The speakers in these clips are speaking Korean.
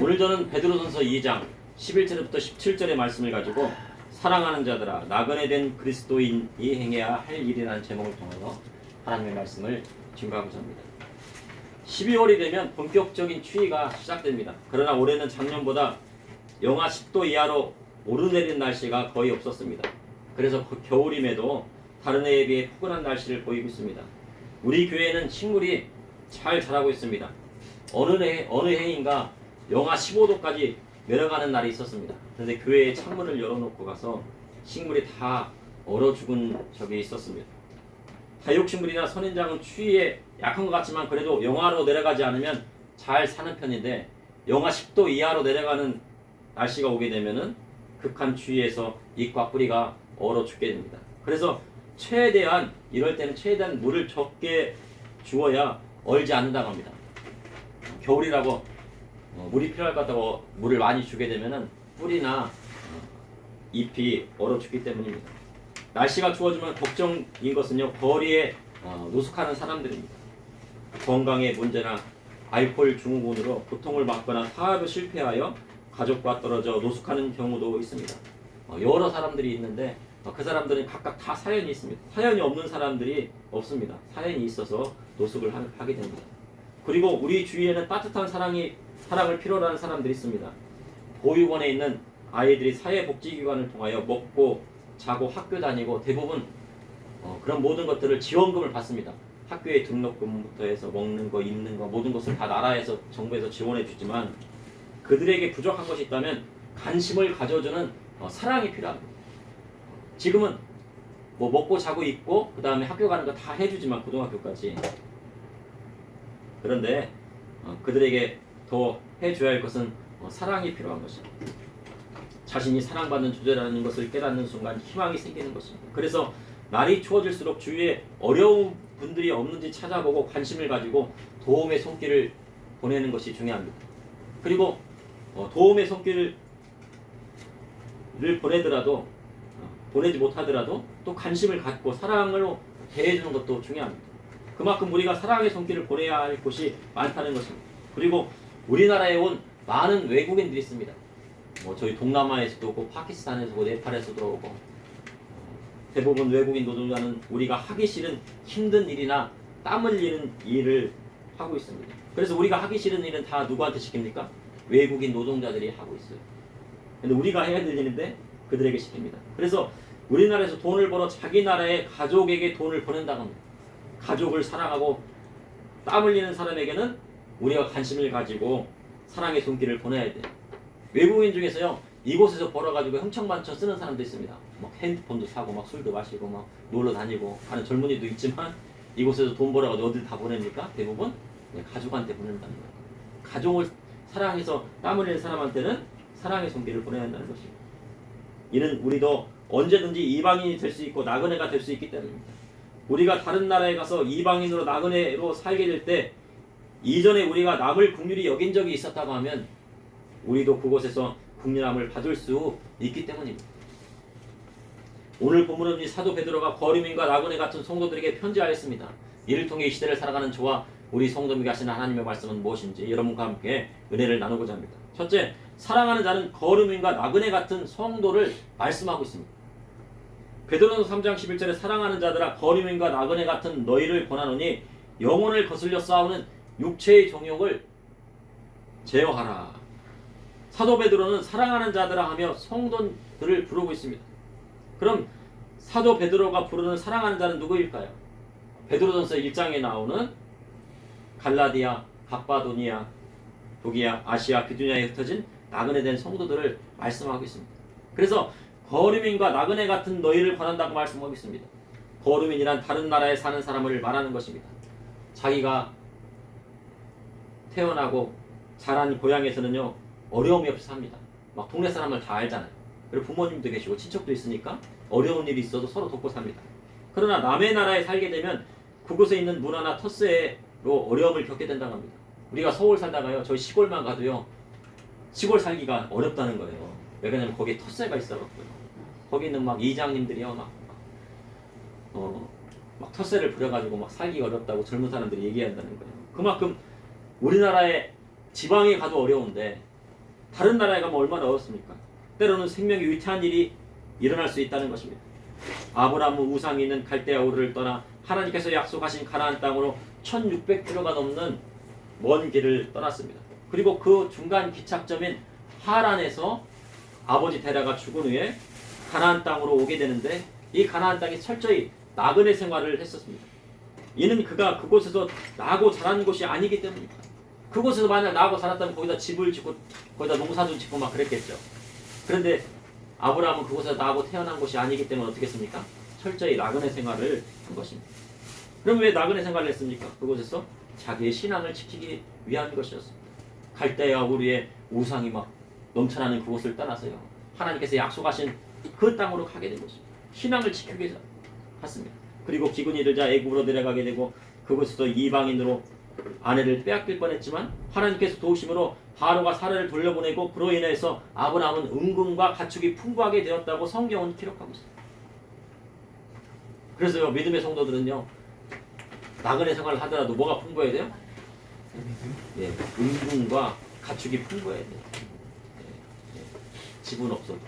오늘 저는 베드로전서 2장 11절부터 17절의 말씀을 가지고 사랑하는 자들아 나그네 된 그리스도인이 행해야 할 일이라는 제목을 통해서 하나님의 말씀을 증거하고자 합니다. 12월이 되면 본격적인 추위가 시작됩니다. 그러나 올해는 작년보다 영하 10도 이하로 오르내린 날씨가 거의 없었습니다. 그래서 겨울임에도 다른 해에 비해 포근한 날씨를 보이고 있습니다. 우리 교회는 식물이 잘 자라고 있습니다. 어느 해인가 영하 15도까지 내려가는 날이 있었습니다. 그런데 교회에 창문을 열어놓고 가서 식물이 다 얼어 죽은 적이 있었습니다. 다육식물이나 선인장은 추위에 약한 것 같지만 그래도 영하로 내려가지 않으면 잘 사는 편인데 영하 10도 이하로 내려가는 날씨가 오게 되면은 극한 추위에서 잎과 뿌리가 얼어 죽게 됩니다. 그래서 이럴 때는 최대한 물을 적게 주어야 얼지 않는다고 합니다. 겨울이라고 물이 필요할 것 같다고 물을 많이 주게 되면은 뿌리나 잎이 얼어 죽기 때문입니다. 날씨가 추워지면 걱정인 것은요, 거리에 노숙하는 사람들입니다. 건강의 문제나 알코올 증후군으로 고통을 받거나 사업에 실패하여 가족과 떨어져 노숙하는 경우도 있습니다. 여러 사람들이 있는데 그 사람들은 각각 다 사연이 있습니다. 사연이 없는 사람들이 없습니다. 사연이 있어서 노숙을 하게 됩니다. 그리고 우리 주위에는 따뜻한 사랑을 필요로 하는 사람들이 있습니다. 보육원에 있는 아이들이 사회복지기관을 통하여 먹고 자고 학교 다니고 대부분 그런 모든 것들을 지원금을 받습니다. 학교에 등록금부터 해서 먹는 거, 입는 거 모든 것을 다 나라에서 정부에서 지원해 주지만 그들에게 부족한 것이 있다면 관심을 가져주는 사랑이 필요합니다. 지금은 뭐 먹고 자고 입고 그 다음에 학교 가는 거 다 해주지만 고등학교까지 그런데 그들에게 더 해줘야 할 것은 사랑이 필요한 것입니다. 자신이 사랑받는 존재라는 것을 깨닫는 순간 희망이 생기는 것입니다. 그래서 날이 추워질수록 주위에 어려운 분들이 없는지 찾아보고 관심을 가지고 도움의 손길을 보내는 것이 중요합니다. 그리고 도움의 손길을 보내지 못하더라도 또 관심을 갖고 사랑으로 대해주는 것도 중요합니다. 그만큼 우리가 사랑의 손길을 보내야 할 곳이 많다는 것입니다. 그리고 우리나라에 온 많은 외국인들이 있습니다. 저희 동남아에서도 오고 파키스탄에서도 오고 네팔에서도 오고 대부분 외국인 노동자는 우리가 하기 싫은 힘든 일이나 땀 흘리는 일을 하고 있습니다. 그래서 우리가 하기 싫은 일은 다 누구한테 시킵니까? 외국인 노동자들이 하고 있어요. 근데 우리가 해야 될 일인데 그들에게 시킵니다. 그래서 우리나라에서 돈을 벌어 자기 나라의 가족에게 돈을 보낸다고 합니다. 가족을 사랑하고 땀 흘리는 사람에게는 우리가 관심을 가지고 사랑의 손길을 보내야 돼요. 외국인 중에서요, 이곳에서 벌어가지고 흥청만청 쓰는 사람도 있습니다. 막 핸드폰도 사고 막 술도 마시고 막 놀러 다니고 하는 젊은이도 있지만 이곳에서 돈 벌어가지고 어딜 다 보냅니까? 대부분 가족한테 보낸다는 거예요. 가족을 사랑해서 땀 흘리는 사람한테는 사랑의 손길을 보내야 한다는 것입니다. 이는 우리도 언제든지 이방인이 될 수 있고 나그네가 될 수 있기 때문입니다. 우리가 다른 나라에 가서 이방인으로 나그네로 살게 될 때 이전에 우리가 남을 긍휼히 여긴 적이 있었다고 하면 우리도 그곳에서 긍휼함을 받을 수 있기 때문입니다. 오늘 본문은 사도 베드로가 거류민과 나그네 같은 성도들에게 편지하였습니다. 이를 통해 이 시대를 살아가는 저와 우리 성도님에게 하시는 하나님의 말씀은 무엇인지 여러분과 함께 은혜를 나누고자 합니다. 첫째, 사랑하는 자는 거류민과 나그네 같은 성도를 말씀하고 있습니다. 베드로전서 3장 11절에 사랑하는 자들아 거류민과 나그네 같은 너희를 권하노니 영혼을 거슬려 싸우는 육체의 정욕을 제어하라. 사도 베드로는 사랑하는 자들아 하며 성도들을 부르고 있습니다. 그럼 사도 베드로가 부르는 사랑하는 자는 누구일까요? 베드로전서 1장에 나오는 갈라디아, 갑바도니아, 도기아, 아시아, 비두냐에 흩어진 나그네 된 성도들을 말씀하고 있습니다. 그래서 거류민과 나그네 같은 너희를 권한다고 말씀하고 있습니다. 거류민이란 다른 나라에 사는 사람을 말하는 것입니다. 자기가 태어나고 자란 고향에서는요 어려움이 없이 삽니다. 막 동네 사람을 다 알잖아요. 그리고 부모님도 계시고 친척도 있으니까 어려운 일이 있어도 서로 돕고 삽니다. 그러나 남의 나라에 살게 되면 그곳에 있는 문화나 터세로 어려움을 겪게 된다고 합니다. 우리가 서울 살다가요 저희 시골만 가도요 시골 살기가 어렵다는 거예요. 왜 그러냐면 거기에 터세가 있어갖고요. 거기는 막 이장님들이요 막 터세를 부려가지고 막 살기 어렵다고 젊은 사람들이 얘기한다는 거예요. 그만큼 우리나라에 지방에 가도 어려운데 다른 나라에 가면 얼마나 어렵습니까? 때로는 생명이 위태한 일이 일어날 수 있다는 것입니다. 아브라함은 우상이 있는 갈대아 우르를 떠나 하나님께서 약속하신 가나안 땅으로 1600km가 넘는 먼 길을 떠났습니다. 그리고 그 중간 기착점인 하란에서 아버지 데라가 죽은 후에 가나안 땅으로 오게 되는데, 이 가나안 땅이 철저히 나그네 생활을 했었습니다. 이는 그가 그곳에서 나고 자란 곳이 아니기 때문입니다. 그곳에서 만약 나고 자랐다면 거기다 집을 짓고 거기다 농사도 짓고 막 그랬겠죠. 그런데 아브라함은 그곳에서 나고 태어난 곳이 아니기 때문에 어떻게 했습니까? 철저히 나그네 생활을 한 것입니다. 그럼 왜 나그네 생활을 했습니까? 그곳에서 자기의 신앙을 지키기 위한 것이었습니다. 갈대아 우르의 우상이 막 넘쳐나는 그곳을 떠나서요, 하나님께서 약속하신 그 땅으로 가게 된 것입니다. 신앙을 지키기 위해서 갔습니다. 그리고 기근이 들자 애굽으로 내려가게 되고, 그곳에서 이방인으로 아내를 빼앗길 뻔했지만 하나님께서 도우심으로 바로가 사례를 돌려보내고, 그로 인해서 아브라함은 은금과 가축이 풍부하게 되었다고 성경은 기록하고 있습니다. 그래서 믿음의 성도들은요, 나그네 생활을 하더라도 뭐가 풍부해야 돼요? 예, 은금과 가축이 풍부해야 돼요. 집은 없어도.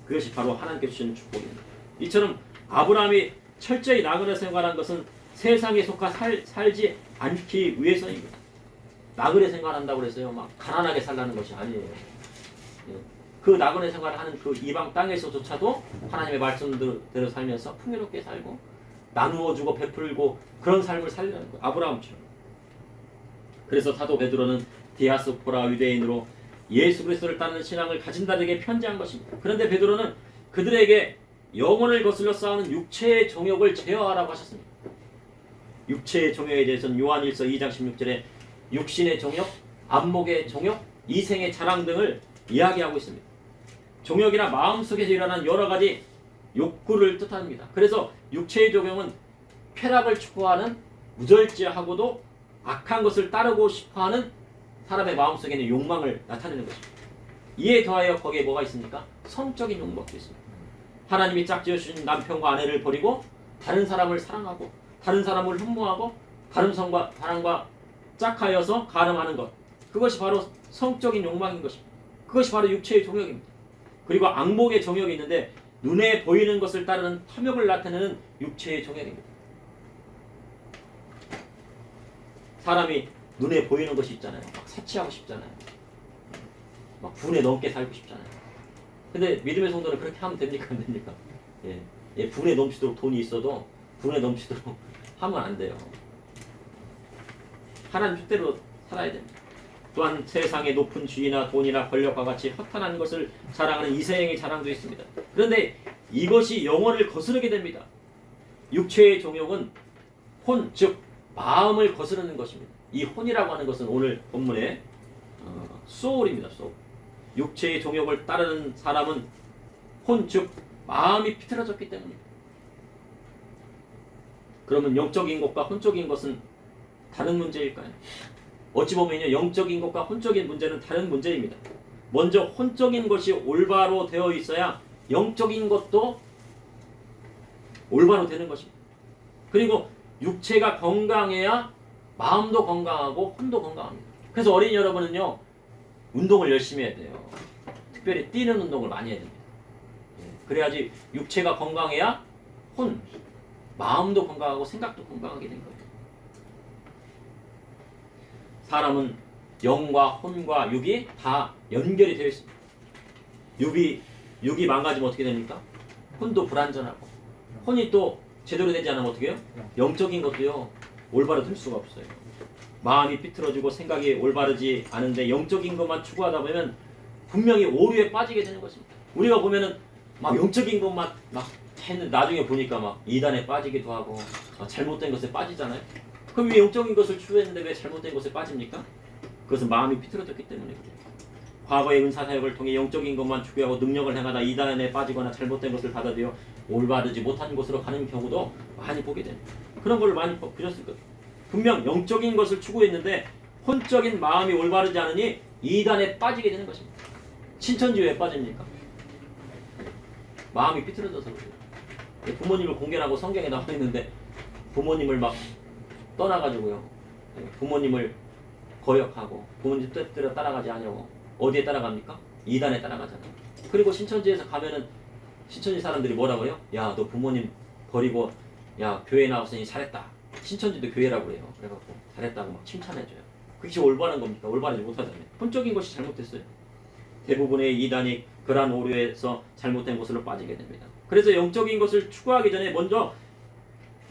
그것이 바로 하나님께서 주시는 축복입니다. 이처럼 아브라함이 철저히 나그네 생활한 것은 세상에 속하 살지 않기 위해서입니다. 나그네 생활한다고 해서요, 막 가난하게 살라는 것이 아니에요. 그 나그네 생활을 하는 그 이방 땅에서조차도 하나님의 말씀대로 살면서 풍요롭게 살고 나누어주고 베풀고 그런 삶을 살리라는 거예요. 아브라함처럼. 그래서 사도 베드로는 디아스포라 유대인으로 예수 그리스도를 따르는 신앙을 가진 자들에게 편지한 것입니다. 그런데 베드로는 그들에게 영혼을 거슬러 싸우는 육체의 정욕을 제어하라고 하셨습니다. 육체의 정욕에 대해서는 요한일서 2장 16절에 육신의 정욕, 안목의 정욕, 이생의 자랑 등을 이야기하고 있습니다. 정욕이나 마음속에서 일어나는 여러 가지 욕구를 뜻합니다. 그래서 육체의 정욕은 쾌락을 추구하는 무절제하고도 악한 것을 따르고 싶어하는 사람의 마음속에 있는 욕망을 나타내는 것입니다. 이에 더하여 거기에 뭐가 있습니까? 성적인 욕망도 있습니다. 하나님이 짝지어주신 남편과 아내를 버리고 다른 사람을 사랑하고 다른 사람을 흠모하고 다른 사람과 짝하여서 가늠하는 것, 그것이 바로 성적인 욕망인 것입니다. 그것이 바로 육체의 정욕입니다. 그리고 안목의 정욕이 있는데 눈에 보이는 것을 따르는 탐욕을 나타내는 육체의 정욕입니다. 사람이 눈에 보이는 것이 있잖아요. 막 사치하고 싶잖아요. 막 분에 넘게 살고 싶잖아요. 근데 믿음의 성도는 그렇게 하면 됩니까? 안 됩니까? 예, 분에 넘치도록 돈이 있어도 분에 넘치도록 하면 안 돼요. 하나님 뜻대로 살아야 됩니다. 또한 세상의 높은 주의나 돈이나 권력과 같이 허탄한 것을 자랑하는 이생의 자랑도 있습니다. 그런데 이것이 영혼을 거스르게 됩니다. 육체의 정욕은 혼, 즉 마음을 거스르는 것입니다. 이 혼이라고 하는 것은 오늘 본문의 소울입니다. 소울. 육체의 정욕을 따르는 사람은 혼, 즉 마음이 비틀어졌기 때문입니다. 그러면 영적인 것과 혼적인 것은 다른 문제일까요? 어찌 보면요, 영적인 것과 혼적인 문제는 다른 문제입니다. 먼저 혼적인 것이 올바로 되어 있어야 영적인 것도 올바로 되는 것입니다. 그리고 육체가 건강해야 마음도 건강하고 혼도 건강합니다. 그래서 어린이 여러분은요, 운동을 열심히 해야 돼요. 특별히 뛰는 운동을 많이 해야 됩니다. 그래야지 육체가 건강해야 혼, 마음도 건강하고 생각도 건강하게 된 거예요. 사람은 영과 혼과 육이 다 연결이 되어 있습니다. 육이 망가지면 어떻게 됩니까? 혼도 불완전하고, 혼이 또 제대로 되지 않으면 어떻게 해요? 영적인 것도요, 올바로 될 수가 없어요. 마음이 삐뚤어지고 생각이 올바르지 않은데 영적인 것만 추구하다 보면 분명히 오류에 빠지게 되는 것입니다. 우리가 보면은 막 영적인 것만 막 했는데 나중에 보니까 막 이단에 빠지기도 하고 잘못된 것에 빠지잖아요. 그럼 왜 영적인 것을 추구했는데 왜 잘못된 것에 빠집니까? 그것은 마음이 삐뚤어졌기 때문에 그래요. 과거의 은사 사역을 통해 영적인 것만 추구하고 능력을 행하다 이단에 빠지거나 잘못된 것을 받아들여 올바르지 못한 곳으로 가는 경우도 많이 보게 됩니다. 그런 걸 많이 보셨을 거예요. 분명 영적인 것을 추구했는데 혼적인 마음이 올바르지 않으니 이단에 빠지게 되는 것입니다. 신천지에 왜 빠집니까? 마음이 삐뚤어져서 그래요. 부모님을 공개하고 성경에 나와 있는데 부모님을 막 떠나가지고요, 부모님을 거역하고 부모님 뜻대로 따라가지 않냐고 어디에 따라갑니까? 이단에 따라가잖아요. 그리고 신천지에서 가면은 신천지 사람들이 뭐라고요? 야, 너 부모님 버리고 야 교회 나왔으니 잘했다. 신천지도 교회라고 그래요. 그래갖고 잘했다고 막 칭찬해줘요. 그게 올바른 겁니까? 올바르지 못하잖아요. 본적인 것이 잘못됐어요. 대부분의 이단이 그러한 오류에서 잘못된 것으로 빠지게 됩니다. 그래서 영적인 것을 추구하기 전에 먼저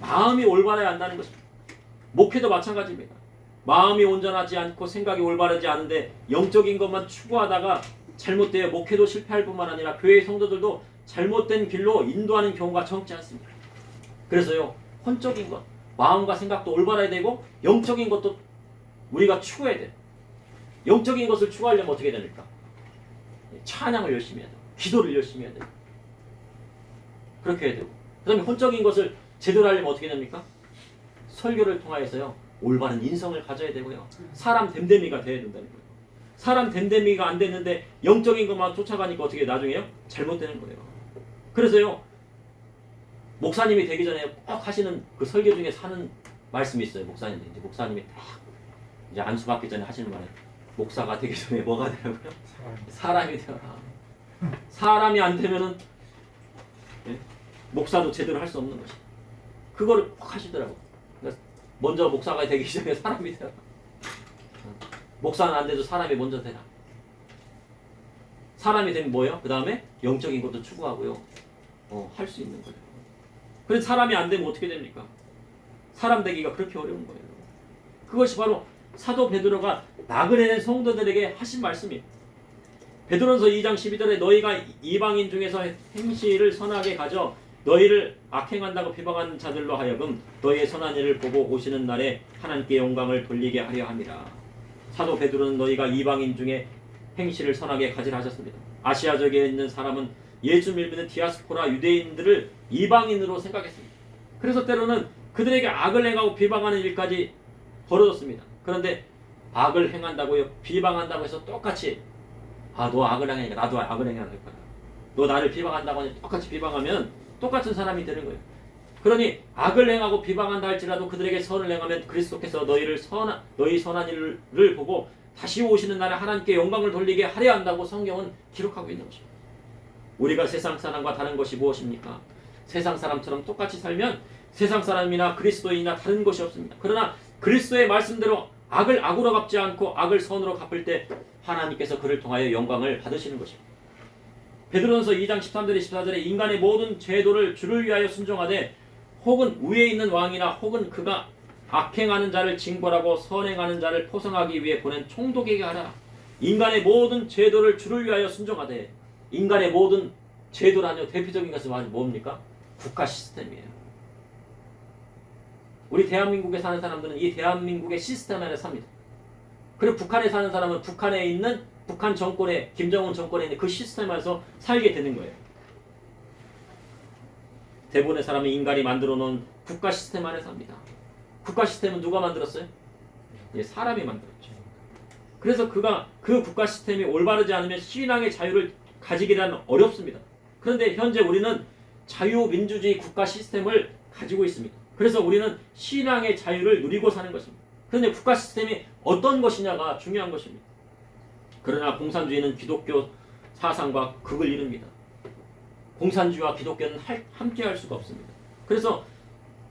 마음이 올바라야 한다는 것입니다. 목회도 마찬가지입니다. 마음이 온전하지 않고 생각이 올바르지 않은데 영적인 것만 추구하다가 잘못되어 목회도 실패할 뿐만 아니라 교회의 성도들도 잘못된 길로 인도하는 경우가 적지 않습니다. 그래서요, 혼적인 것, 마음과 생각도 올바라야 되고 영적인 것도 우리가 추구해야 돼요. 영적인 것을 추구하려면 어떻게 됩니까? 찬양을 열심히 해야 돼요. 기도를 열심히 해야 돼요. 그렇게 해야 되고 그 다음에 혼적인 것을 제대로 하려면 어떻게 됩니까? 설교를 통하여서요, 올바른 인성을 가져야 되고요. 사람 됨됨이가 돼야 된다는 거예요. 사람 됨됨이가 안 됐는데 영적인 것만 쫓아가니까 어떻게 잘못되는 거예요. 그래서요, 목사님이 되기 전에 꼭 하시는 그 설교 중에 사는 말씀이 있어요. 목사님들 이제 목사님이 딱 이제 안수 받기 전에 하시는 말은 목사가 되기 전에 뭐가 되라고요? 사람이 되어라. 사람이 안 되면은 목사도 제대로 할 수 없는 것이. 그거를 꼭 하시더라고. 그러니까 먼저 목사가 되기 전에 사람이 되어라. 목사는 안 돼도 사람이 먼저 되라. 사람이 되면 뭐예요? 그 다음에 영적인 것도 추구하고요. 할 수 있는 거예요. 그래서 사람이 안 되면 어떻게 됩니까? 사람 되기가 그렇게 어려운 거예요. 그것이 바로 사도 베드로가 나그네된 성도들에게 하신 말씀이에요. 베드로전서 2장 12절에 너희가 이방인 중에서 행실을 선하게 가져 너희를 악행한다고 비방하는 자들로 하여금 너희의 선한 일을 보고 오시는 날에 하나님께 영광을 돌리게 하려 함이라. 사도 베드로는 너희가 이방인 중에 행실을 선하게 가지라 하셨습니다. 아시아적에 있는 사람은 예수 믿는 디아스포라 유대인들을 이방인으로 생각했습니다. 그래서 때로는 그들에게 악을 행하고 비방하는 일까지 벌어졌습니다. 그런데 악을 행한다고요, 비방한다고 해서 똑같이 너 악을 행하니까 나도 악을 행해야 될 거야. 너 나를 비방한다고 하니 똑같이 비방하면 똑같은 사람이 되는 거예요. 그러니 악을 행하고 비방한다 할지라도 그들에게 선을 행하면 그리스도께서 너희 선한 일을 보고 다시 오시는 날에 하나님께 영광을 돌리게 하려 한다고 성경은 기록하고 있는 것입니다. 우리가 세상 사람과 다른 것이 무엇입니까? 세상 사람처럼 똑같이 살면 세상 사람이나 그리스도인이나 다른 것이 없습니다. 그러나 그리스도의 말씀대로 악을 악으로 갚지 않고 악을 선으로 갚을 때 하나님께서 그를 통하여 영광을 받으시는 것입니다. 베드로전서 2장 13절에 14절에 인간의 모든 제도를 주를 위하여 순종하되 혹은 위에 있는 왕이나 혹은 그가 악행하는 자를 징벌하고 선행하는 자를 포성하기 위해 보낸 총독에게 하라. 인간의 모든 제도를 주를 위하여 순종하되, 인간의 모든 제도라뇨, 대표적인 것은 뭡니까? 국가 시스템이에요. 우리 대한민국에 사는 사람들은 이 대한민국의 시스템 안에 삽니다. 그리고 북한에 사는 사람은 북한에 있는 북한 정권의 김정은 정권에 있는 그 시스템 안에서 살게 되는 거예요. 대부분의 사람이 인간이 만들어 놓은 국가 시스템 안에 삽니다. 국가 시스템은 누가 만들었어요? 사람이 만들었죠. 그래서 그 국가 시스템이 올바르지 않으면 신앙의 자유를 가지기란 어렵습니다. 그런데 현재 우리는 자유민주주의 국가 시스템을 가지고 있습니다. 그래서 우리는 신앙의 자유를 누리고 사는 것입니다. 그런데 국가 시스템이 어떤 것이냐가 중요한 것입니다. 그러나 공산주의는 기독교 사상과 극을 이룹니다. 공산주의와 기독교는 함께 할 수가 없습니다. 그래서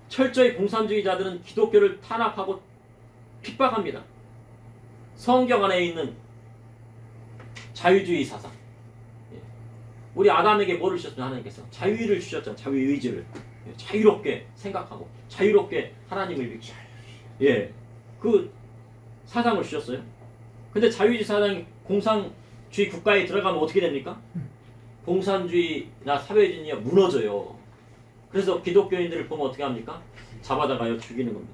철저히 공산주의자들은 기독교를 탄압하고 핍박합니다. 성경 안에 있는 자유주의 사상. 우리 아담에게 뭐를 주셨습니까? 하나님께서 자유를 주셨잖아요. 자유의지를. 자유롭게 생각하고 자유롭게 하나님을 믿고 그 사상을 주셨어요. 근데 자유주의 사상이 공산주의 국가에 들어가면 어떻게 됩니까? 공산주의나 사회주의가 무너져요. 그래서 기독교인들을 보면 어떻게 합니까? 잡아다가요 죽이는 겁니다.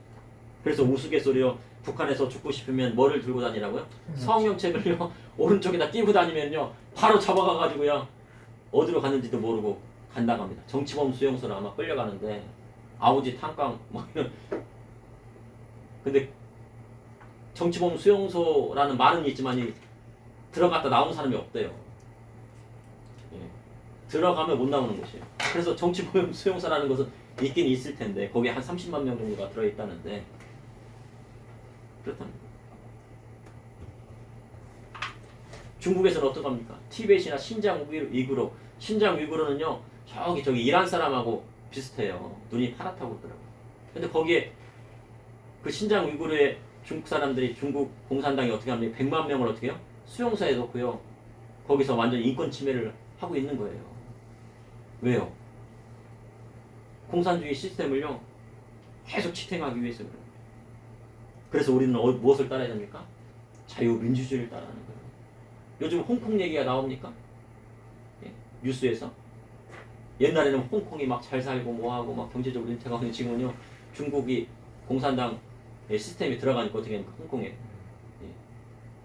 그래서 우스갯소리요, 북한에서 죽고 싶으면 뭐를 들고 다니라고요? 성경책을요 오른쪽에다 끼고 다니면요 바로 잡아가가지고요 어디로 갔는지도 모르고 간다고 합니다. 정치범 수용소로 아마 끌려가는데 아우지 탄광 뭐 이런. 근데 정치범 수용소라는 말은 있지만 들어갔다 나온 사람이 없대요. 들어가면 못 나오는 곳이에요. 그래서 정치범 수용소라는 것은 있긴 있을 텐데 거기에 한 30만 명 정도가 들어있다는데 그렇다는 거예요. 중국에서는 어떤 겁니까? 티벳이나 신장 위구르. 신장 위구르는요, 저기 이란 사람하고 비슷해요. 눈이 파랗다고 그러더라고요. 근데 거기에 그 신장 위구르의 중국 사람들이 중국 공산당이 어떻게 합니까? 100만 명을 어떻게 해요? 수용소에 넣고요. 거기서 완전 인권 침해를 하고 있는 거예요. 왜요? 공산주의 시스템을요, 계속 지탱하기 위해서 그래요. 그래서 우리는 무엇을 따라야 됩니까? 자유민주주의를 따라하는 거예요. 요즘 홍콩 얘기가 나옵니까? 예? 뉴스에서. 옛날에는 홍콩이 막 잘 살고 뭐하고 막 경제적으로 인태가 하는데 지금은요, 중국이 공산당 시스템이 들어가니까 어떻게 합니까? 홍콩에. 예.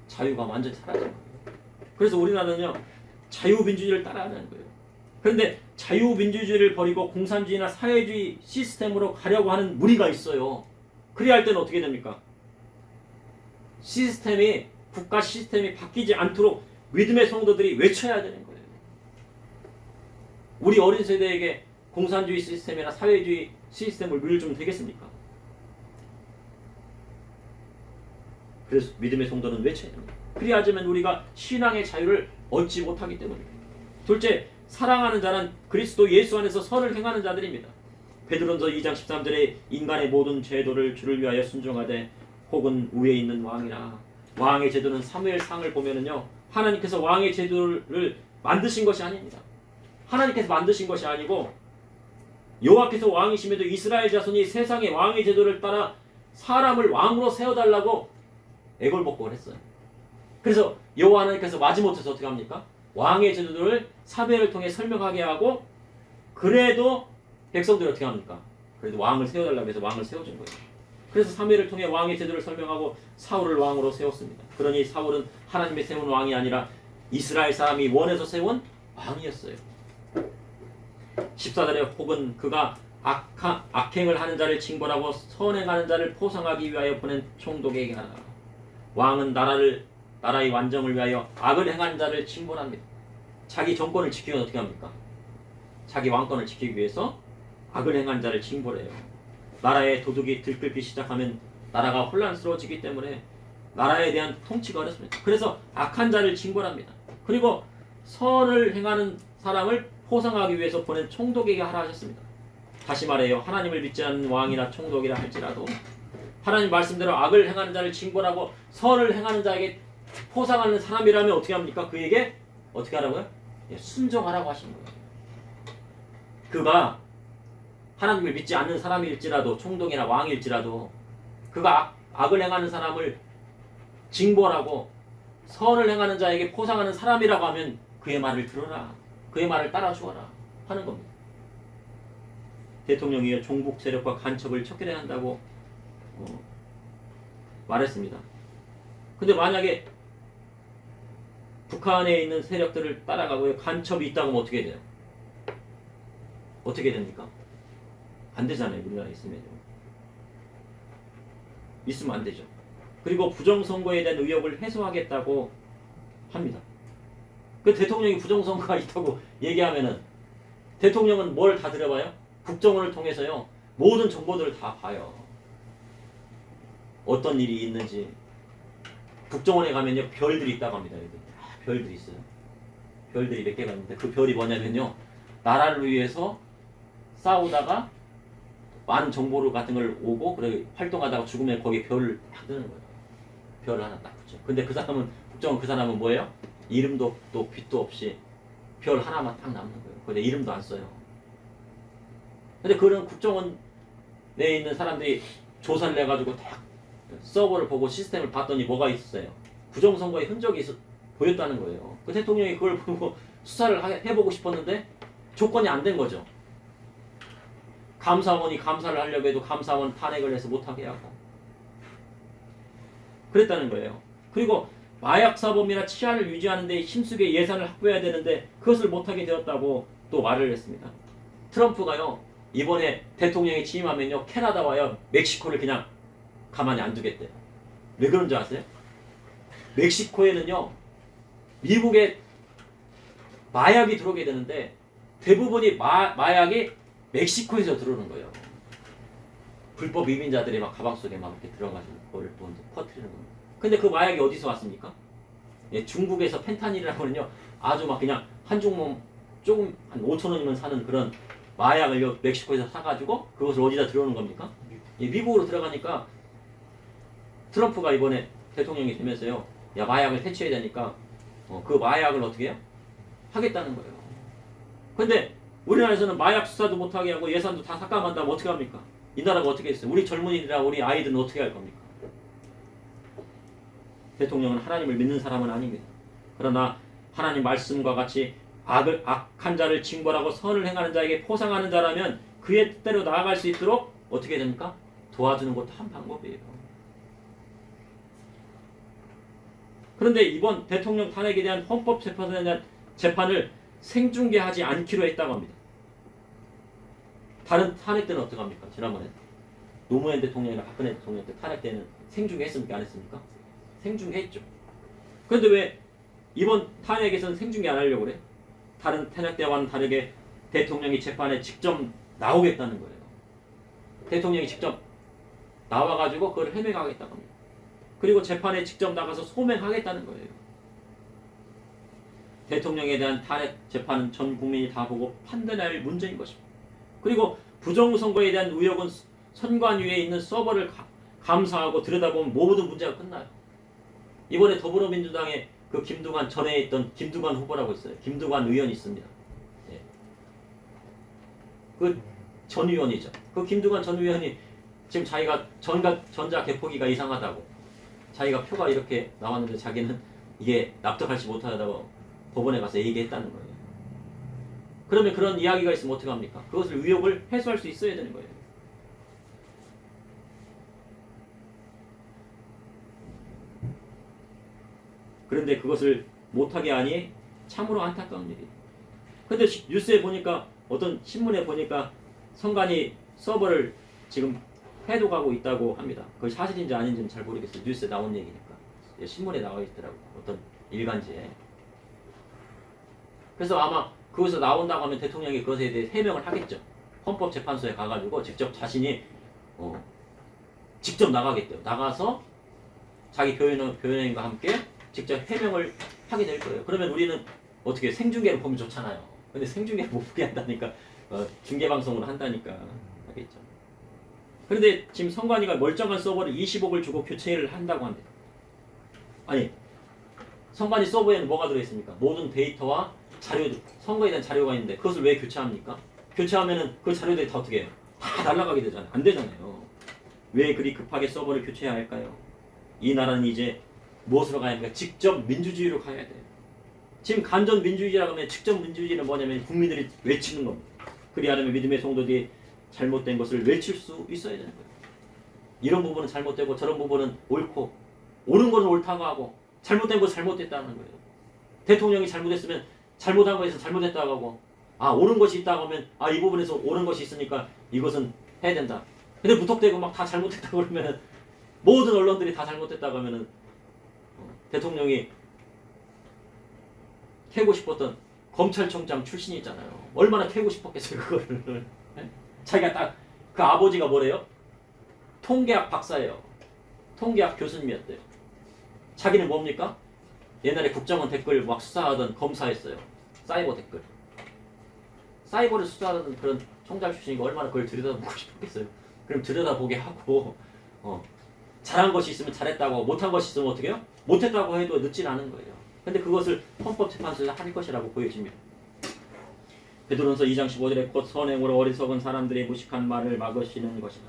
자유가 완전히 사라진 거예요. 그래서 우리나라는요, 자유민주주의를 따라야 하는 거예요. 그런데 자유민주주의를 버리고 공산주의나 사회주의 시스템으로 가려고 하는 무리가 있어요. 그래야 할 때는 어떻게 됩니까? 국가 시스템이 바뀌지 않도록 믿음의 성도들이 외쳐야 되는 거예요. 우리 어린 세대에게 공산주의 시스템이나 사회주의 시스템을 물려주면 되겠습니까? 그래서 믿음의 성도는 외쳐야 됩니다. 그리하자면 우리가 신앙의 자유를 얻지 못하기 때문입니다. 둘째, 사랑하는 자는 그리스도 예수 안에서 선을 행하는 자들입니다. 베드로전서 2장 13절에 인간의 모든 제도를 주를 위하여 순종하되 혹은 위에 있는 왕이라. 왕의 제도는 사무엘상을 보면은요, 하나님께서 왕의 제도를 만드신 것이 아닙니다. 하나님께서 만드신 것이 아니고 여호와께서 왕이심에도 이스라엘 자손이 세상의 왕의 제도를 따라 사람을 왕으로 세워달라고 애걸복걸을 했어요. 그래서 여호와 하나님께서 마지못해서 어떻게 합니까? 왕의 제도를 사무엘을 통해 설명하게 하고, 그래도 백성들이 어떻게 합니까? 그래도 왕을 세워달라고 해서 왕을 세워준 거예요. 그래서 사무엘을 통해 왕의 제도를 설명하고 사울을 왕으로 세웠습니다. 그러니 사울은 하나님의 세운 왕이 아니라 이스라엘 사람이 원해서 세운 왕이었어요. 14절에 혹은 그가 악행을 하는 자를 징벌하고 선행하는 자를 포상하기 위하여 보낸 총독에게 하라. 왕은 나라의 완정을 위하여 악을 행하는 자를 징벌합니다. 자기 정권을 지키기 위해서 어떻게 합니까? 자기 왕권을 지키기 위해서 악을 행하는 자를 징벌해요. 나라의 도둑이 들끓기 시작하면 나라가 혼란스러워지기 때문에 나라에 대한 통치가 어렵습니다. 그래서 악한 자를 징벌합니다. 그리고 선을 행하는 사람을 포상하기 위해서 보낸 총독에게 하라 하셨습니다. 다시 말해요. 하나님을 믿지 않는 왕이나 총독이라 할지라도 하나님 말씀대로 악을 행하는 자를 징벌하고 선을 행하는 자에게 포상하는 사람이라면 어떻게 합니까? 그에게 어떻게 하라고요? 순종하라고 하신 거예요. 그가 하나님을 믿지 않는 사람일지라도, 총독이나 왕일지라도 그가 악을 행하는 사람을 징벌하고 선을 행하는 자에게 포상하는 사람이라고 하면 그의 말을 들어라, 그의 말을 따라 주어라 하는 겁니다. 대통령이 종북 세력과 간첩을 척결해야 한다고 말했습니다. 근데 만약에 북한에 있는 세력들을 따라가고 간첩이 있다고 하면 어떻게 돼요? 어떻게 됩니까? 안 되잖아요. 우리나라에 있으면요. 있으면 안 되죠. 그리고 부정선거에 대한 의혹을 해소하겠다고 합니다. 그 대통령이 부정선거가 있다고 얘기하면은 대통령은 뭘 다 들어봐요? 국정원을 통해서요. 모든 정보들을 다 봐요. 어떤 일이 있는지. 국정원에 가면요. 별들이 있다고 합니다. 여기. 별들이 있어요. 별들이 몇 개가 있는데 그 별이 뭐냐면요. 나라를 위해서 싸우다가 많은 정보를 같은 걸 오고 그래 활동하다가 죽으면 거기에 별을 딱 뜨는 거예요. 별을 하나 딱 붙여. 근데 그 사람은 국정원 그 사람은 뭐예요? 이름도 없고 빛도 없이 별 하나만 딱 남는 거예요. 근데 이름도 안 써요. 근데 그런 국정원에 있는 사람들이 조사를 해가지고 딱 서버를 보고 시스템을 봤더니 뭐가 있었어요? 부정선거의 흔적이 보였다는 거예요. 그 대통령이 그걸 보고 수사를 해보고 싶었는데 조건이 안 된 거죠. 감사원이 감사를 하려고 해도 감사원 탄핵을 해서 못하게 하고 그랬다는 거예요. 그리고 마약사범이나 치안을 유지하는 데 힘쓰게 예산을 확보해야 되는데 그것을 못하게 되었다고 또 말을 했습니다. 트럼프가요. 이번에 대통령이 취임하면요. 캐나다와요. 멕시코를 그냥 가만히 안 두겠대요. 왜 그런 줄 아세요? 멕시코에는요. 미국에 마약이 들어오게 되는데 대부분이 마약이 멕시코에서 들어오는 거예요. 불법 이민자들이 막 가방 속에 막 이렇게 들어가서 그걸 또 퍼뜨리는 겁니다. 근데 그 마약이 어디서 왔습니까? 예, 중국에서 펜타닐이라고는요 아주 막 그냥 한 종목 조금 한 5천 원이면 사는 그런 마약을 멕시코에서 사가지고 그것을 어디다 들어오는 겁니까? 예, 미국으로 들어가니까 트럼프가 이번에 대통령이 되면서요 야 마약을 퇴치해야 되니까 그 마약을 어떻게 해요? 하겠다는 거예요. 근데 우리나라에서는 마약 수사도 못하게 하고 예산도 다 삭감한다면 어떻게 합니까? 이 나라가 어떻게 했어요? 우리 젊은이들이나 우리 아이들은 어떻게 할 겁니까? 대통령은 하나님을 믿는 사람은 아닙니다. 그러나 하나님 말씀과 같이 악한 자를 징벌하고 선을 행하는 자에게 포상하는 자라면 그의 뜻대로 나아갈 수 있도록 어떻게 됩니까? 도와주는 것도 한 방법이에요. 그런데 이번 대통령 탄핵에 대한 헌법재판소에 대한 재판을 생중계하지 않기로 했다고 합니다. 다른 탄핵 때는 어떻게 합니까? 지난번에 노무현 대통령이나 박근혜 대통령 때 탄핵 때는 생중계했습니까? 안 했습니까? 생중계했죠. 그런데 왜 이번 탄핵에서는 생중계 안 하려고 그래? 다른 탄핵 때와는 다르게 대통령이 재판에 직접 나오겠다는 거예요. 대통령이 직접 나와가지고 그걸 해명하겠다고 합니다. 그리고 재판에 직접 나가서 소명하겠다는 거예요. 대통령에 대한 탄핵 재판은 전 국민이 다 보고 판단할 문제인 것입니다. 그리고 부정선거에 대한 의혹은 선관위에 있는 서버를 감사하고 들여다보면 모든 문제가 끝나요. 이번에 더불어민주당의 그 김두관 전에 있던 김두관 후보라고 있어요. 김두관 의원이 있습니다. 예. 그 전 의원이죠. 그 김두관 전 의원이 지금 자기가 전자 개포기가 이상하다고 자기가 표가 이렇게 나왔는데 자기는 이게 납득하지 못하다고 법원에 가서 얘기했다는 거예요. 그러면 그런 이야기가 있으면 어떻게 합니까? 그것을 의혹을 해소할 수 있어야 되는 거예요. 그런데 그것을 못하게 하니 참으로 안타까운 일이에요. 근데 뉴스에 보니까 어떤 신문에 보니까 선관위 서버를 지금 해독하고 있다고 합니다. 그게 사실인지 아닌지는 잘 모르겠어요. 뉴스에 나온 얘기니까. 신문에 나와 있더라고요. 어떤 일간지에. 그래서 아마 그것에서 나온다고 하면 대통령이 그것에 대해 해명을 하겠죠. 헌법재판소에 가가지고 직접 자신이 직접 나가겠대요. 나가서 자기 변호인과 함께 직접 해명을 하게 될 거예요. 그러면 우리는 어떻게 생중계를 보면 좋잖아요. 근데 생중계를 못 보게 한다니까 중계방송으로 한다니까 하겠죠. 그런데 지금 선관위가 멀쩡한 서버를 20억을 주고 교체를 한다고 합니다. 아니 선관위 서버에는 뭐가 들어있습니까? 모든 데이터와 자료들, 선거에 대한 자료가 있는데 그것을 왜 교체합니까? 교체하면은 그 자료들이 다 어떻게 해요? 다 날아가게 되잖아요. 안 되잖아요. 왜 그리 급하게 서버를 교체해야 할까요? 이 나라는 이제 무엇으로 가야 합니까? 직접 민주주의로 가야 돼요. 지금 간접 민주주의라고 하면 직접 민주주의는 뭐냐면 국민들이 외치는 겁니다. 그리하면 믿음의 성도들이 잘못된 것을 외칠 수 있어야 되는 거예요. 이런 부분은 잘못되고 저런 부분은 옳고 옳은 것은 옳다고 하고 잘못된 것은 잘못됐다는 거예요. 대통령이 잘못했으면 잘못한 거에서 잘못했다고 하고 옳은 것이 있다고 하면 이 부분에서 옳은 것이 있으니까 이것은 해야 된다. 근데 무턱대고 막 다 잘못했다고 그러면 모든 언론들이 다 잘못했다고 하면은 대통령이 캐고 싶었던 검찰총장 출신이잖아요. 얼마나 캐고 싶었겠어요 그거를. 자기가 딱 그 아버지가 뭐래요? 통계학 박사예요. 통계학 교수님이었대요. 자기는 뭡니까? 옛날에 국정원 댓글 막 수사하던 검사였어요. 사이버 댓글. 사이버를 수사하던 그런 총장 출신이니까 얼마나 그걸 들여다보고 싶었겠어요. 그럼 들여다보게 하고 잘한 것이 있으면 잘했다고 못한 것이 있으면 어떻게 해요? 못했다고 해도 늦진 않은 거예요. 근데 그것을 헌법재판소에서 할 것이라고 보여집니다. 베드로전서 2장 15절에 곧 선행으로 어리석은 사람들의 무식한 말을 막으시는 것이다.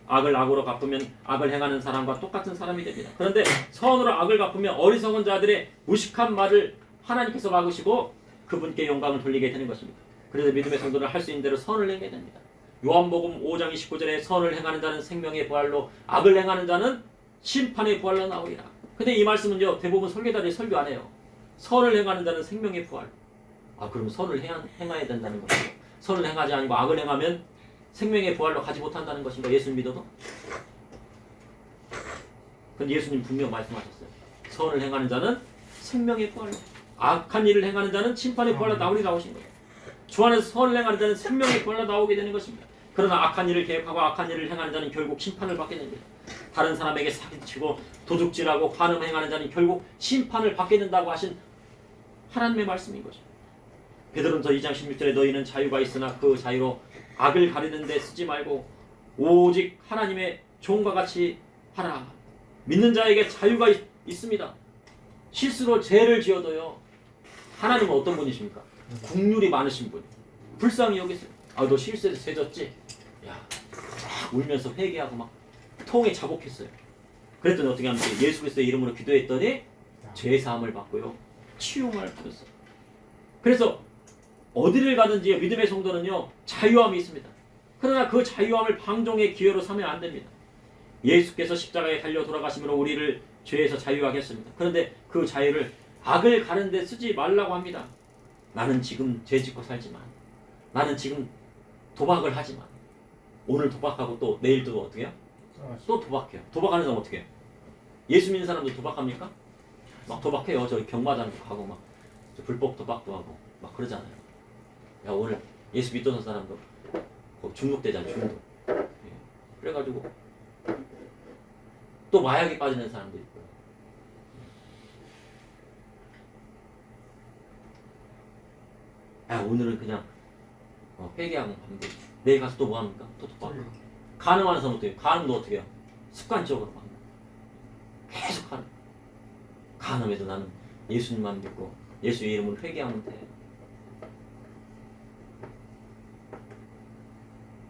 악을 악으로 갚으면 악을 행하는 사람과 똑같은 사람이 됩니다. 그런데 선으로 악을 갚으면 어리석은 자들의 무식한 말을 하나님께서 막으시고 그분께 영광을 돌리게 되는 것입니다. 그래서 믿음의 성도는 할 수 있는 대로 선을 행하게 됩니다. 요한복음 5장 29절에 선을 행하는 자는 생명의 부활로 악을 행하는 자는 심판의 부활로 나오리라. 근데 이 말씀은요 대부분 설교자들이 설교 안 해요. 선을 행하는 자는 생명의 부활. 그럼 선을 행해야 된다는 것이죠. 선을 행하지 아니고 악을 행하면 생명의 부활로 가지 못한다는 것인가? 예수님 믿어도? 근데 예수님 분명 말씀하셨어요. 선을 행하는 자는 생명의 부활로, 악한 일을 행하는 자는 심판의 부활로 나오리라고 하신 거예요. 주 안에서 선을 행하는 자는 생명의 부활로 나오게 되는 것입니다. 그러나 악한 일을 계획하고 악한 일을 행하는 자는 결국 심판을 받게 됩니다. 다른 사람에게 사기치고 도둑질하고 간음 행하는 자는 결국 심판을 받게 된다고 하신 하나님의 말씀인 거죠. 베드로전서 2장 16절에 너희는 자유가 있으나 그 자유로 악을 가리는 데 쓰지 말고 오직 하나님의 종과 같이 하라. 믿는 자에게 자유가 있습니다. 실수로 죄를 지어도요. 하나님은 어떤 분이십니까? 국률이 많으신 분. 불쌍히 여기세요. 아, 너 실수해서 죄 졌지? 야, 막 울면서 회개하고 막 통에 자복했어요. 그랬더니 어떻게 합니까? 예수 그리스도의 이름으로 기도했더니 죄 사함을 받고요. 치유함을 받았어요. 그래서 어디를 가든지 믿음의 성도는요. 자유함이 있습니다. 그러나 그 자유함을 방종의 기회로 삼으면 안 됩니다. 예수께서 십자가에 달려 돌아가심으로 우리를 죄에서 자유하게 했습니다. 그런데 그 자유를 악을 가는 데 쓰지 말라고 합니다. 나는 지금 죄 짓고 살지만, 나는 지금 도박을 하지만, 오늘 도박하고 또 내일 또 어떻게 해요? 또 도박해요. 도박하는 사람 어떻게 해요? 예수 믿는 사람도 도박합니까? 막 도박해요. 저기 경마장도 가고 막 불법 도박도 하고 막 그러잖아요. 야, 오늘 예수 믿던 사람도 중독되잖아요. 중독. 예. 그래가지고 또 마약에 빠지는 사람도 있고요. 야, 오늘은 그냥 회개하고 가면 돼. 내일 가서 또 뭐 합니까? 또 도박. 간음하는 사람 어떻게 해요? 간음도 어떻게 해요? 습관적으로 합니다. 계속 간음. 간음해도 나는 예수님만 믿고 예수의 이름으로 회개하면 돼.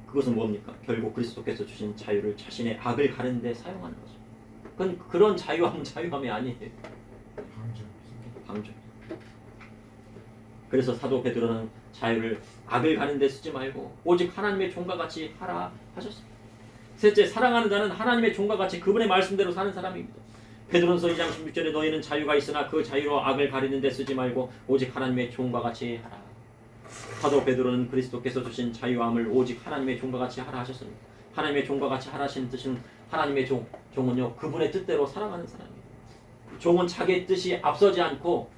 그것은 뭡니까? 결국 그리스도께서 주신 자유를 자신의 악을 가르는 데 사용하는 거죠. 그건 그런 자유함이 아니에요. 방조. 그래서 사도 베드로는 자유를 악을 가는 데 쓰지 말고 오직 하나님의 종과 같이 하라 하셨습니다. 셋째, 사랑하는 자는 하나님의 종과 같이 그분의 말씀대로 사는 사람입니다. 베드로전서 2장 16절에 너희는 자유가 있으나 그 자유로 악을 가리는 데 쓰지 말고 오직 하나님의 종과 같이 하라. 사도 베드로는 그리스도께서 주신 자유함을 오직 하나님의 종과 같이 하라 하셨습니다. 하나님의 종과 같이 하라신 뜻은 하나님의 종은요 그분의 뜻대로 살아가는 사람이에요. 종은 자기의 뜻이 앞서지 않고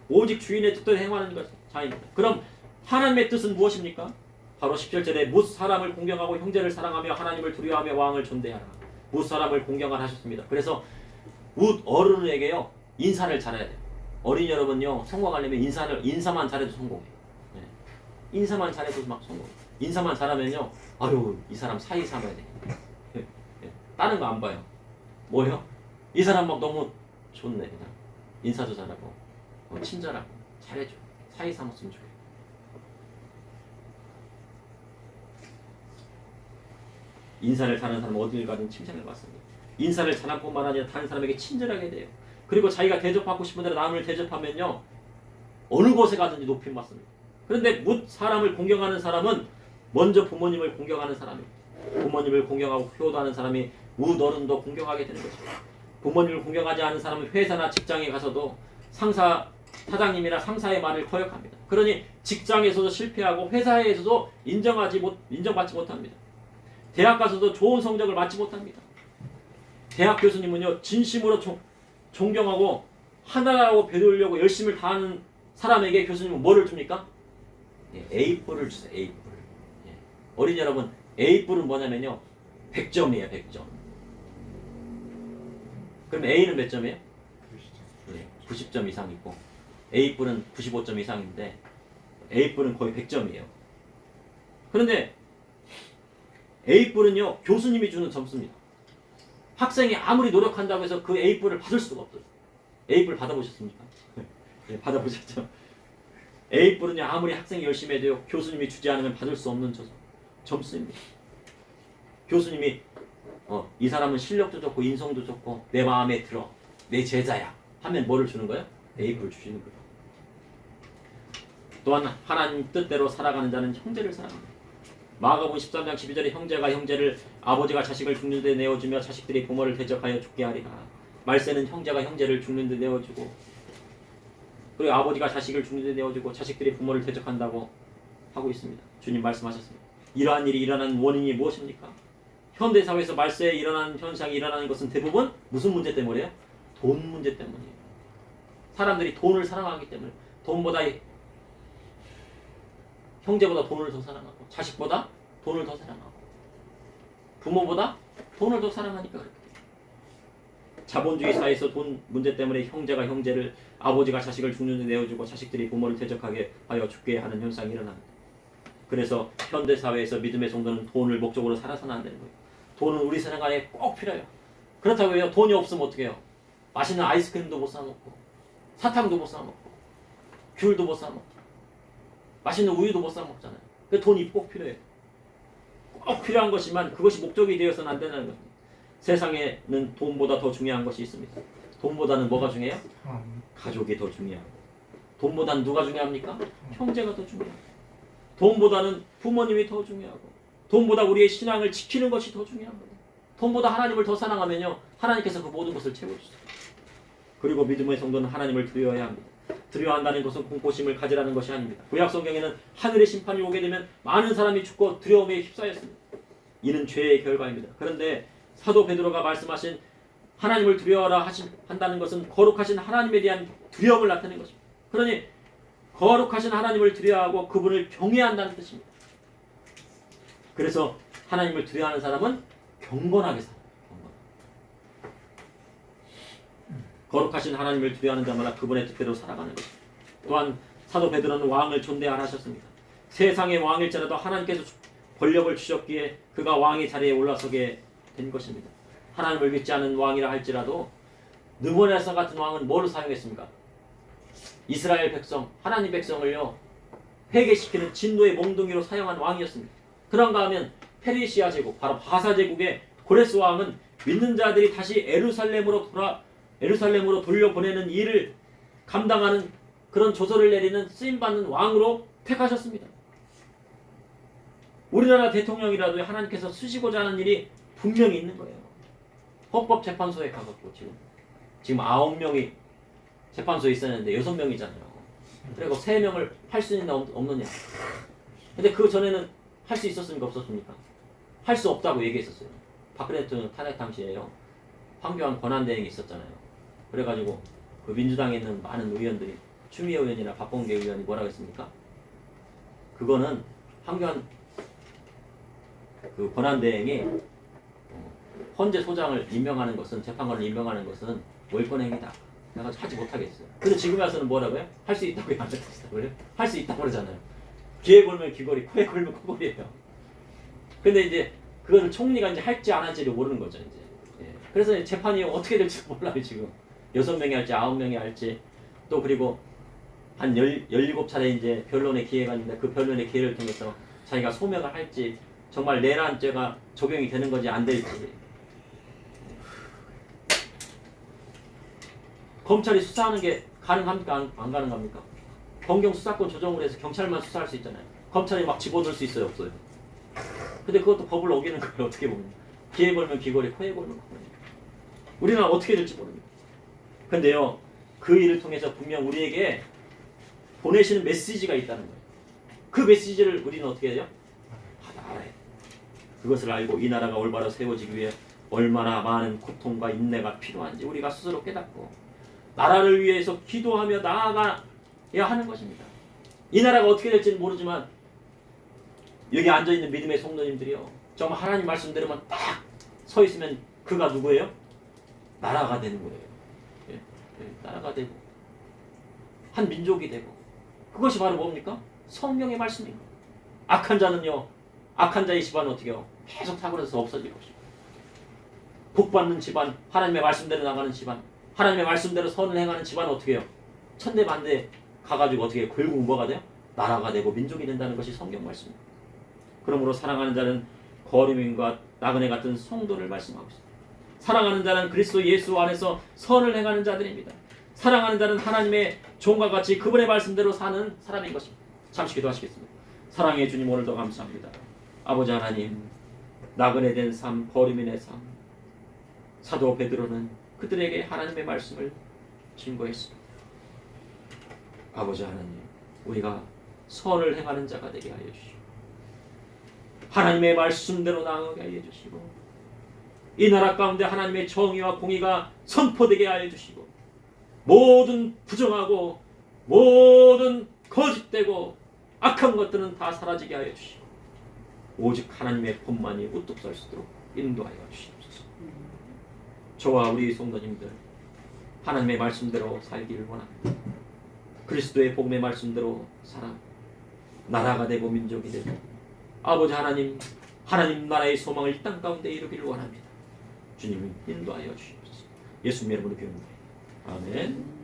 오직 주인의 뜻대로 행하는 자입니다. 그럼 하나님의 뜻은 무엇입니까? 바로 17절에 뭇 사람을 공경하고 형제를 사랑하며 하나님을 두려워하며 왕을 존대하라. 뭇 사람을 공경하라 하셨습니다. 그래서 뭇 어른에게요 인사를 잘해야 돼요. 어린 여러분요 성공하려면 인사만 잘해도 성공해요. 네. 인사만 잘해도 막 성공. 인사만 잘하면요 아유 이 사람 사이 삼아야 돼. 네. 다른 거 안 봐요. 뭐요? 이 사람 막 너무 좋네 그냥 인사도 잘하고 친절하고 잘해줘. 사이 삼았으면 좋겠어. 인사를 잘하는 사람은 어딜 가든 칭찬을 받습니다. 인사를 잘한 뿐만 아니라 다른 사람에게 친절하게 돼요. 그리고 자기가 대접받고 싶은 대로 남을 대접하면요 어느 곳에 가든지 높임 받습니다. 그런데 뭇 사람을 공경하는 사람은 먼저 부모님을 공경하는 사람입니다. 부모님을 공경하고 효도하는 사람이 뭇 어른도 공경하게 되는 것입니다. 부모님을 공경하지 않은 사람은 회사나 직장에 가서도 사장님이나 상사의 말을 거역합니다. 그러니 직장에서도 실패하고 회사에서도 인정받지 못합니다. 대학 가서도 좋은 성적을 받지 못합니다. 대학 교수님은요 진심으로 존경하고 하나라고 배우려고 열심을 다하는 사람에게 교수님은 뭐를 줍니까? A뿔을 주세요. A뿔. 어린이 여러분 A뿔은 뭐냐면요 100점이에요. 100점. 그럼 A는 몇 점이에요? 90점 이상 있고 A뿔은 95점 이상인데 A뿔은 거의 100점이에요. 그런데 A뿔은요 교수님이 주는 점수입니다. 학생이 아무리 노력한다고 해서 그 A뿔을 받을 수가 없어요. A뿔 받아보셨습니까? 네, 받아보셨죠? A뿔은요 아무리 학생이 열심히 해도요 교수님이 주지 않으면 받을 수 없는 점수입니다. 교수님이 이 사람은 실력도 좋고 인성도 좋고 내 마음에 들어 내 제자야 하면 뭐를 주는 거예요? A뿔 주시는 거예요. 또한 하나님 뜻대로 살아가는 자는 형제를 사랑합니다. 마가복음 13장 12절에 형제가 형제를 아버지가 자식을 죽는 데 내어주며 자식들이 부모를 대적하여 죽게 하리라. 말세는 형제가 형제를 죽는 데 내어주고 그리고 아버지가 자식을 죽는 데 내어주고 자식들이 부모를 대적한다고 하고 있습니다. 주님 말씀하셨습니다. 이러한 일이 일어나는 원인이 무엇입니까? 현대사회에서 말세에 일어나는 현상이 일어나는 것은 대부분 무슨 문제 때문이에요? 돈 문제 때문이에요. 사람들이 돈을 사랑하기 때문에 형제보다 돈을 더 사랑하고 자식보다 돈을 더 사랑하고 부모보다 돈을 더 사랑하니까 그렇게 돼요. 자본주의 사회에서 돈 문제 때문에 형제가 형제를, 아버지가 자식을 죽는 데 내어주고 자식들이 부모를 대적하게 하여 죽게 하는 현상이 일어납니다. 그래서 현대사회에서 믿음의 성도는 돈을 목적으로 살아서는 안 되는 거예요. 돈은 우리 생활에 꼭 필요해요. 그렇다고 해요. 돈이 없으면 어떻게 해요? 맛있는 아이스크림도 못 사 먹고 사탕도 못 사 먹고 귤도 못 사 먹고 맛있는 우유도 못 사 먹잖아요. 그 돈이 꼭 필요해요. 꼭 필요한 것이지만 그것이 목적이 되어서는 안 된다는 겁니다. 세상에는 돈보다 더 중요한 것이 있습니다. 돈보다는 뭐가 중요해요? 가족이 더 중요하고. 돈보다는 누가 중요합니까? 형제가 더 중요하고. 돈보다는 부모님이 더 중요하고. 돈보다 우리의 신앙을 지키는 것이 더 중요한 거예요. 돈보다 하나님을 더 사랑하면요, 하나님께서 그 모든 것을 채워주세요. 그리고 믿음의 성도는 하나님을 두려워해야 합니다. 두려워한다는 것은 공포심을 가지라는 것이 아닙니다. 구약 성경에는 하늘의 심판이 오게 되면 많은 사람이 죽고 두려움에 휩싸였습니다. 이는 죄의 결과입니다. 그런데 사도 베드로가 말씀하신 하나님을 두려워하라 한다는 것은 거룩하신 하나님에 대한 두려움을 나타내는 것입니다. 그러니 거룩하신 하나님을 두려워하고 그분을 경외한다는 뜻입니다. 그래서 하나님을 두려워하는 사람은 경건하게 살아요. 거룩하신 하나님을 두려워하는 자마다 그분의 뜻대로 살아가는 것입니다. 또한 사도 베드로는 왕을 존대하라 하셨습니다. 세상의 왕일지라도 하나님께서 권력을 주셨기에 그가 왕의 자리에 올라서게 된 것입니다. 하나님을 믿지 않은 왕이라 할지라도 느부갓네살 같은 왕은 뭘 사용했습니까? 이스라엘 백성, 하나님 백성을요 회개시키는 진노의 몽둥이로 사용한 왕이었습니다. 그런가 하면 페르시아 제국, 바로 바사 제국의 고레스 왕은 믿는 자들이 다시 예루살렘으로 돌려보내는 일을 감당하는 그런 조서를 내리는 쓰임받는 왕으로 택하셨습니다. 우리나라 대통령이라도 하나님께서 쓰시고자 하는 일이 분명히 있는 거예요. 헌법재판소에 가갖고 지금 9명이 재판소에 있었는데 6명이잖아요. 그리고 3명을 할 수 있느냐 없느냐. 근데 그 전에는 할 수 있었습니까? 없었습니까? 할 수 없다고 얘기했었어요. 박근혜 대통령 탄핵 당시에요. 황교안 권한대행이 있었잖아요. 그래가지고 그 민주당에 있는 많은 의원들이, 추미애 의원이나 박범계 의원이 뭐라고 했습니까? 그거는 황교안 그 권한대행이 헌재 소장을 임명하는 것은, 재판관을 임명하는 것은 월권행위다. 그래가지고 하지 못하겠어요. 근데 지금 와서는 뭐라고요? 할 수 있다고요? 안 했다고요? 할 수 있다고 그러잖아요. 귀에 걸면 귀걸이, 코에 걸면 코걸이에요. 근데 이제 그거를 총리가 이제 할지 안 할지를 모르는 거죠, 이제. 예. 그래서 재판이 어떻게 될지 몰라요, 지금. 6명이 할지 9명이 할지. 또 그리고 한 17차례 이제 변론의 기회가 있는데 그 변론의 기회를 통해서 자기가 소명을 할지, 정말 내란죄가 적용이 되는 건지 안 될지. 검찰이 수사하는 게 가능합니까? 안 가능합니까? 검경 수사권 조정을 해서 경찰만 수사할 수 있잖아요. 검찰이 막 집어넣을 수 있어요, 없어요? 근데 그것도 법을 어기는 거예요, 어떻게 보면. 귀에 걸면 귀걸이, 코에 걸면 코걸이. 우리나라 어떻게 될지 모릅니다. 근데요, 그 일을 통해서 분명 우리에게 보내시는 메시지가 있다는 거예요. 그 메시지를 우리는 어떻게 해요? 알아야 해요. 그것을 알고 이 나라가 올바로 세워지기 위해 얼마나 많은 고통과 인내가 필요한지 우리가 스스로 깨닫고 나라를 위해서 기도하며 나아가야 하는 것입니다. 이 나라가 어떻게 될지는 모르지만 여기 앉아있는 믿음의 성도님들이요, 정말 하나님 말씀대로만 딱 서 있으면 그가 누구예요? 나라가 되는 거예요. 예, 나라가 되고 한 민족이 되고, 그것이 바로 뭡니까? 성령의 말씀입니다. 악한 자는요, 악한 자의 집안은 어떻게 해요? 계속 타고나서 없어질 것이고, 복받는 집안, 하나님의 말씀대로 나가는 집안, 하나님의 말씀대로 선을 행하는 집안은 어떻게 해요? 천대만대 가가지고 어떻게 해요? 결국 뭐가 돼요? 나라가 되고 민족이 된다는 것이 성경 말씀입니다. 그러므로 사랑하는 자는 거류민과 나그네 같은 성도를 말씀하고 있습니다. 사랑하는 자는 그리스도 예수 안에서 선을 행하는 자들입니다. 사랑하는 자는 하나님의 종과 같이 그분의 말씀대로 사는 사람인 것입니다. 잠시 기도하시겠습니다. 사랑의 주님, 오늘도 감사합니다. 아버지 하나님, 나그네 된 삶, 거류민의 삶, 사도 베드로는 그들에게 하나님의 말씀을 증거했습니다. 아버지 하나님, 우리가 선을 행하는 자가 되게 하여 주시고 하나님의 말씀대로 나아가게 하여 주시고 이 나라 가운데 하나님의 정의와 공의가 선포되게 하여 주시고 모든 부정하고 모든 거짓되고 악한 것들은 다 사라지게 하여 주시고 오직 하나님의 법만이 우뚝 설 수 있도록 인도하여 주시옵소서. 저와 우리 성도님들 하나님의 말씀대로 살기를 원합니다. 그리스도의 복음의 말씀대로 살아 나라가 되고 민족이 되고 아버지 하나님 나라의 소망을 이 땅 가운데 이루기를 원합니다. 주님이 인도하여 주시옵소서. 예수님 이름으로 기도합니다. 아멘.